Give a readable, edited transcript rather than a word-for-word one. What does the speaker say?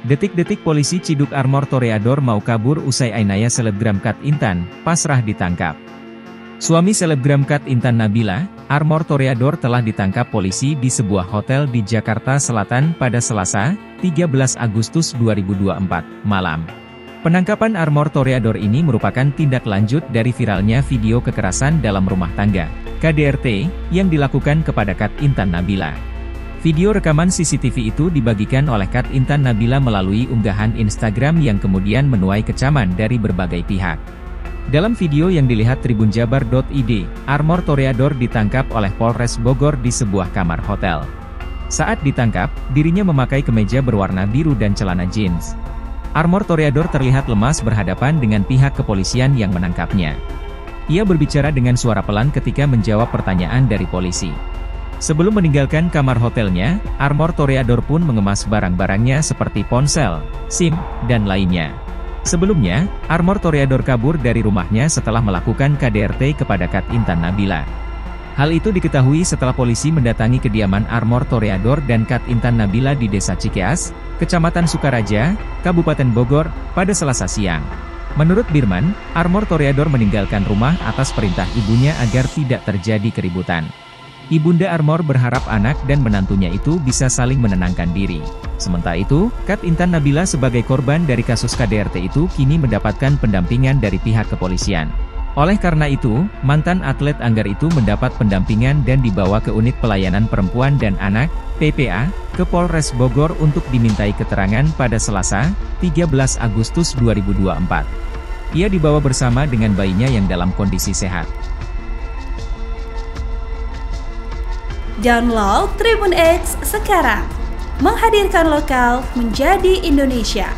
Detik-detik polisi ciduk armor toreador mau kabur usai Ainaya selebgram Kat Intan, pasrah ditangkap. Suami selebgram Kat Intan Nabila, armor toreador telah ditangkap polisi di sebuah hotel di Jakarta Selatan pada Selasa, 13 Agustus 2024, malam. Penangkapan armor toreador ini merupakan tindak lanjut dari viralnya video kekerasan dalam rumah tangga, KDRT, yang dilakukan kepada Kat Intan Nabila. Video rekaman CCTV itu dibagikan oleh Kat Intan Nabila melalui unggahan Instagram yang kemudian menuai kecaman dari berbagai pihak. Dalam video yang dilihat tribunjabar.id, armor toreador ditangkap oleh Polres Bogor di sebuah kamar hotel. Saat ditangkap, dirinya memakai kemeja berwarna biru dan celana jeans. Armor toreador terlihat lemas berhadapan dengan pihak kepolisian yang menangkapnya. Ia berbicara dengan suara pelan ketika menjawab pertanyaan dari polisi. Sebelum meninggalkan kamar hotelnya, armor toreador pun mengemas barang-barangnya seperti ponsel, SIM, dan lainnya. Sebelumnya, armor toreador kabur dari rumahnya setelah melakukan KDRT kepada Kat Intan Nabila. Hal itu diketahui setelah polisi mendatangi kediaman armor toreador dan Kat Intan Nabila di Desa Cikeas, Kecamatan Sukaraja, Kabupaten Bogor, pada Selasa siang. Menurut Birman, armor toreador meninggalkan rumah atas perintah ibunya agar tidak terjadi keributan. Ibunda armor berharap anak dan menantunya itu bisa saling menenangkan diri. Sementara itu, Kat Intan Nabila sebagai korban dari kasus KDRT itu kini mendapatkan pendampingan dari pihak kepolisian. Oleh karena itu, mantan atlet Anggar itu mendapat pendampingan dan dibawa ke Unit Pelayanan Perempuan dan Anak, PPA, ke Polres Bogor untuk dimintai keterangan pada Selasa, 13 Agustus 2024. Ia dibawa bersama dengan bayinya yang dalam kondisi sehat. Download Tribun X sekarang, menghadirkan lokal menjadi Indonesia.